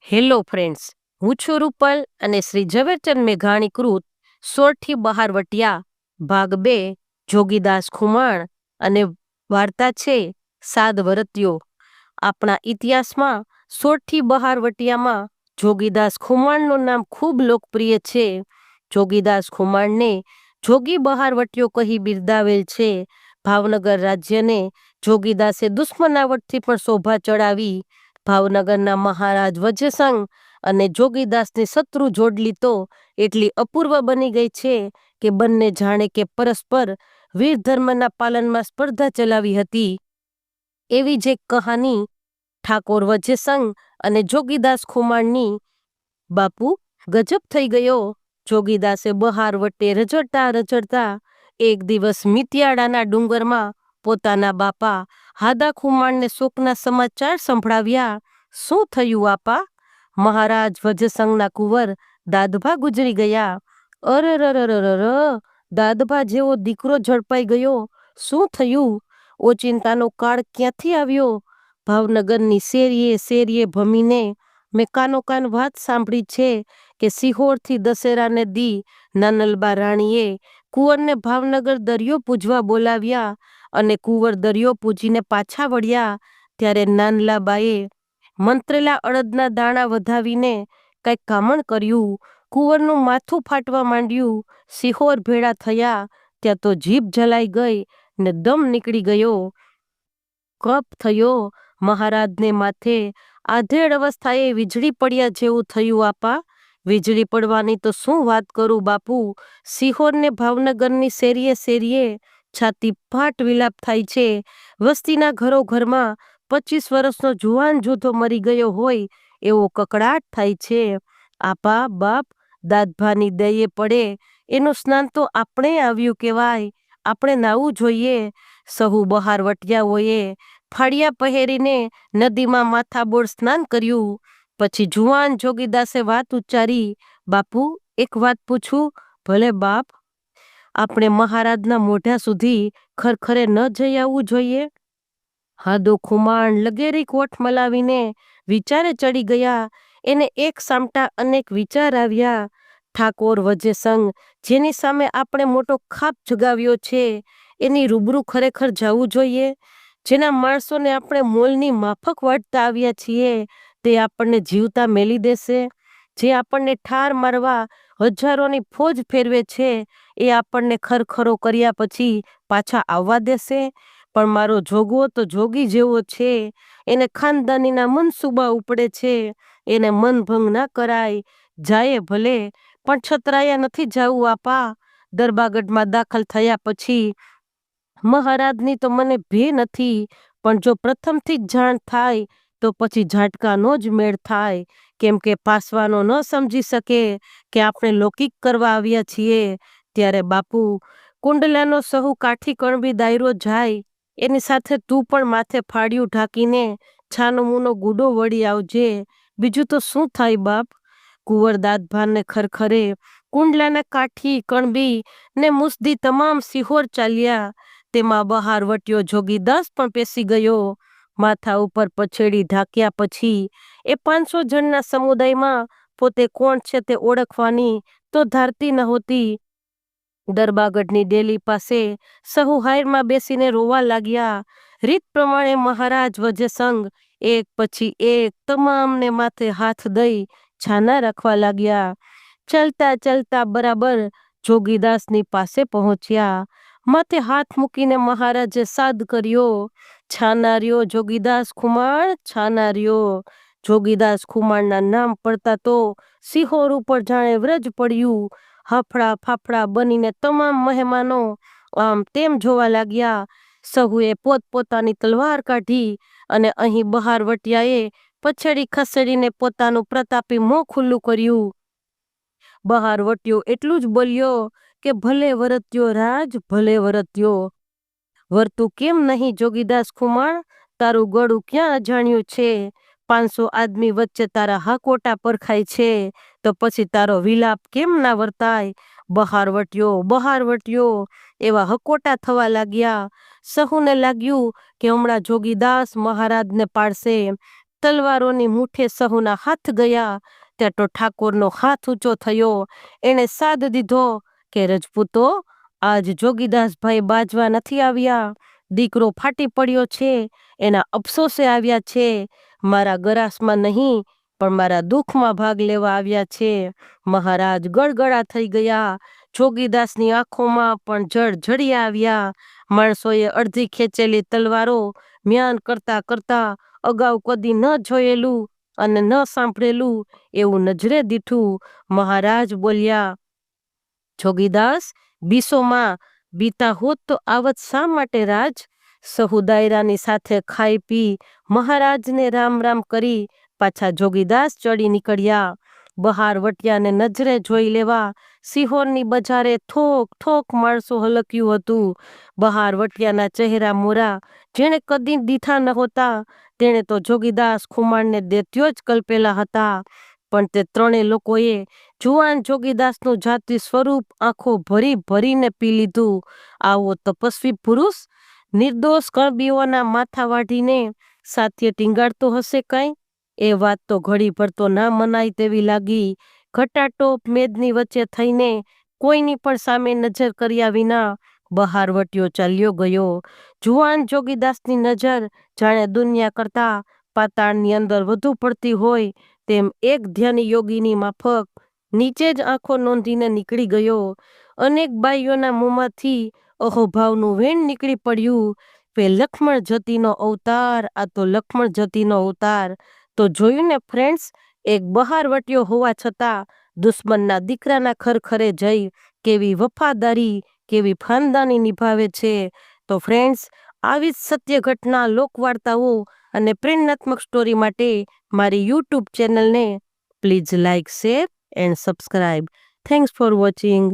Hello friends, હું છું રૂપલ અને શ્રી ઝવેરચંદ મેઘાણી કૃત સોરઠી બહારવટિયા ભાગ 2 જોગીદાસ ખુમાણ અને વાર્તા છે સાદ વરત્યો। આપણા ઇતિહાસમાં સોરઠી બહારવટિયામાં જોગીદાસ ખુમાણનું નામ ખૂબ લોકપ્રિય છે। જોગીદાસ ખુમાણને જોગી બહારવટિયો કહી બિરદાવેલ છે। ભાવનગર રાજ્યને જોગીદાસે દુશ્મનાવટથી પણ શોભા ચડાવી। ભાવનગરના મહારાજ વજ્રસંગ અને જોગીદાસની શત્રુ જોડલી તો એટલી અપૂર્વ બની ગઈ છે કે બંને જાણે કે પરસ્પર વીર ધર્મના પાલનમાં સ્પર્ધા ચલાવી હતી। એવી જ એક કહાની ઠાકોર વજ્રસંગ અને જોગીદાસ ખુમાણની। બાપુ, ગજબ થઈ ગયો। જોગીદાસે બહારવટે રઝળતા રઝળતા એક દિવસ મિતિયાળાના ડુંગરમાં પોતાના બાપા હાદા ખુમાણને શોકના સમાચાર સંભળાવ્યા। શું થયું આપા? મહારાજ વજ્રસંગના કુંવર દાદભા ગુજરી ગયા। અરરરરરર, દાદભા જેવો દીકરો ઝડપાઈ ગયો, શું થયું? ઓચિંતાનો કાળ ક્યાંથી આવ્યો? ભાવનગરની શેરીએ શેરીએ ભમીને મેં કાનોકાન વાત સાંભળી છે કે સિહોરથી દશેરાને દી નાનલબા રાણીએ કુંવરને ભાવનગર દરિયો પૂજવા બોલાવ્યા અને કુંવર દરિયો પૂજીને પાછા વળ્યા ત્યારે નાનલાબાએ મંત્રેલા અડદના દાણા વધાવીને કંઈક કામણ કર્યું। કુંવરનું માથું ફાટવા માંડ્યું। સિહોર ભેળા થયા ત્યાં તો જીભ જલાઈ ગઈ ને દમ નીકળી ગયો, કફ થયો। મહારાજને માથે આધેડ અવસ્થાએ વીજળી પડ્યા જેવું થયું આપા। વીજળી પડવાની તો શું વાત કરું બાપુ, સિહોરને ભાવનગરની શેરીએ શેરીએ છાતી ફાટ વિલાપ થાય છે। વસ્તીના ઘરો ઘરમાં 25 વર્ષનો જુવાન જૂથો મરી ગયો હોય એવો કકળાટ થાય છે। આપા બાપ, દાદભાની દયે પડે એનું સ્નાન તો આપણે આવ્યું કહેવાય, આપણે નાવું જોઈએ। સહુ બહારવટિયાઓએ ફાળિયા પહેરીને નદીમાં માથાબોળ સ્નાન કર્યું। પછી જુવાન જોગીદાસે વાત ઉચ્ચારી, બાપુ એક વાત પૂછું? ભલે બાપ। આપણે મહારાજના મોઢા સુધી ખરખરે ન જઈ આવવું જોઈએ? હાદો ખુમાણ લગેરી કોઠ મલાવીને વિચારે ચડી ગયા। એને એક સામટા અનેક વિચાર આવ્યા। ઠાકોર વજ્રસંગ, જેની સામે આપણે મોટો ખાપ જગાવ્યો છે, એની રૂબરૂ ખરેખર જવું જોઈએ? જેના માણસોને આપણે મોલની માફક વાટતા આવ્યા છીએ તે આપણને જીવતા મેલી દેશે? જે આપણને ઠાર મારવા હજારોની ફોજ ફેરવે છે એ આપણને ખરખરો કર્યા પછી પાછા આવવા દેશે? પણ મારો જોગવો તો જોગી જેવો છે, એને ખાનદાનીના મનસૂબા ઉપડે છે, એને મનભંગ ના કરાય, જાય ભલે પણ છતરાયા નથી જાવું આપા। દરબાગઢમાં દાખલ થયા પછી મહારાજની તો મને ભે નથી, પણ જો પ્રથમથી જ જાણ થાય તો પછી ઝાટકાનો જ મેળ થાય, કેમ કે પાસવાનો ન સમજી શકે કે આપણે લૌકિક કરવા આવ્યા છીએ। ત્યારે બાપુ, કુંડલાનો સહુ કાઠી કણબી દાયરો જાય, એની સાથે તું પણ માથે ફાળિયું ઢાંકીને છાનો મૂનો ગુડો વળી આવજે, બીજું તો શું થાય બાપ। કુંવર દાદભાને ખરખરે કુંડલાના કાઠી કણબી ને મુસદી તમામ સિહોર ચાલ્યા। તેમાં બહારવટિયો જોગીદાસ પણ પેસી ગયો। માથા ઉપર પછેડી ઢાંક્યા પછી એ 500 જણના સમુદાયમાં પોતે કોણ છે તે ઓળખવાની તો ધારતી નહોતી। દરબાગઢની ડેલી પાસે સહુ હાયરમાં બેસીને રોવા લાગ્યા। રીત પ્રમાણે મહારાજ વજ્રસંગ એક પછી એક તમામને માથે હાથ દઈ છાના રાખવા લાગ્યા। ચાલતા ચાલતા બરાબર જોગીદાસની પાસે પહોંચ્યા। માથે હાથ મૂકીને મહારાજે સાદ કર્યો, છાના રહ્યો જોગીદાસ ખુમાણ, છાના રહ્યો। જોગીદાસ ખુમાણના નામ પડતા તો સિહોર ઉપર જાણે વ્રજ પડ્યું। હાફડા ફાફડા બનીને તમામ મહેમાનો આમ તેમ જોવા લાગ્યા। સહુએ પોતપોતાની તલવાર કાઢી અને અહીં બહારવટિયાએ પછેડી ખસેડીને પોતાનું પ્રતાપી મોં ખુલ્લું કર્યું। બહારવટિયો એટલું જ બોલ્યો કે ભલે વરત્યો રાજ, ભલે વરત્યો। વર્તું કેમ નહીં જોગીદાસ ખુમાણ, તારું ગળું ક્યાં અજાણ્યું છે? 500 આદમી વચ્ચે તારા હાકોટા પરખાય છે તો પછી તારો વિલાપ કેમ ના વર્તાય? બહારવટિયો, બહારવટિયો એવા હકોટા થવા લાગ્યા। સહુને લાગ્યું કે હમણાં જોગીદાસ મહારાજને પાડશે। તલવારોની મૂઠે સહુના હાથ ગયા ત્યાં તો ઠાકોરનો હાથ ઊંચો થયો. એણે સાદ દીધો કે રજપૂતો, આજ જોગીદાસભાઈ બાજવા નથી આવ્યા, દીકરો ફાટી પડ્યો છે, એના અફસોસે આવ્યા છે, મારા ગરાસમાં નહીં પણ મારા દુઃખમાં ભાગ લેવા આવ્યા છે. મહારાજ ગળગળા થઈ ગયા. જોગીદાસની આંખોમાં પણ જળ જળી આવ્યા. માણસોએ અડધી ખેંચેલી તલવારો મ્યાન કરતા કરતા અગાઉ કદી ન જોયેલું અને ન સાંભળેલું એવું નજરે દીઠું. મહારાજ બોલ્યા, જોગીદાસ, બીસોમાં બીતા હોત તો આવત શા માટે રાજ? સહુ દાયરાની સાથે ખાઈ પી મહારાજને રામ રામ કરી પાછા જોગીદાસ ચડી નીકળ્યા. બહાર વટિયાને નજરે જોઈ લેવા સિહોરની બજારે થોક થોક માણસો હલક્યું હતું. બહાર વટિયાના ચહેરા મોરા જેણે કદી દીઠા નહોતા તેણે તો જોગીદાસ ખુમાણને દેત્યો જ કલ્પેલા હતા. પણ તે ત્રણેય લોકોએ જુવાન જોગીદાસનું જાતિ સ્વરૂપ આંખો ભરી ભરીને પી લીધું. આવો તપસ્વી પુરુષ નિર્દોષ કણબીઓના માથા વાઢીને સાથીએ ટીંગાડતો હશે કાંઈ? એ વાત તો ઘડીભર તો ના મનાય તેવી લાગી. ઘટાટોપ મેદની વચ્ચે થઈને કોઈની પણ સામે નજર કર્યા વિના બહાર વટ્યો ચાલ્યો ગયો. જુવાન જોગીદાસની નજર જાણે દુનિયા કરતા પાતાળની અંદર વધુ પડતી હોય તેમ એક ધ્યાની યોગીની માફક નીચે જ આંખો નોંધીને નીકળી ગયો. અનેક બાઈઓના મોંમાંથી અહોભાવનું વેણ નીકળી પડ્યું. પે લક્ષ્મણ જતીનો અવતાર, આ તો લક્ષ્મણ જતીનો અવતાર. તો જોયું ને ફ્રેન્ડ્સ, એક બહાર વટ્યો હોવા છતાં દુશ્મનના દીકરાના ખરખરે જઈ કેવી વફાદારી, કેવી ખાનદાની નિભાવે છે. તો ફ્રેન્ડ્સ, આવી જ સત્ય ઘટના, લોકવાર્તાઓ અને પ્રેરણાત્મક સ્ટોરી માટે મારી યુટ્યુબ ચેનલને please like, share and subscribe. Thanks for watching.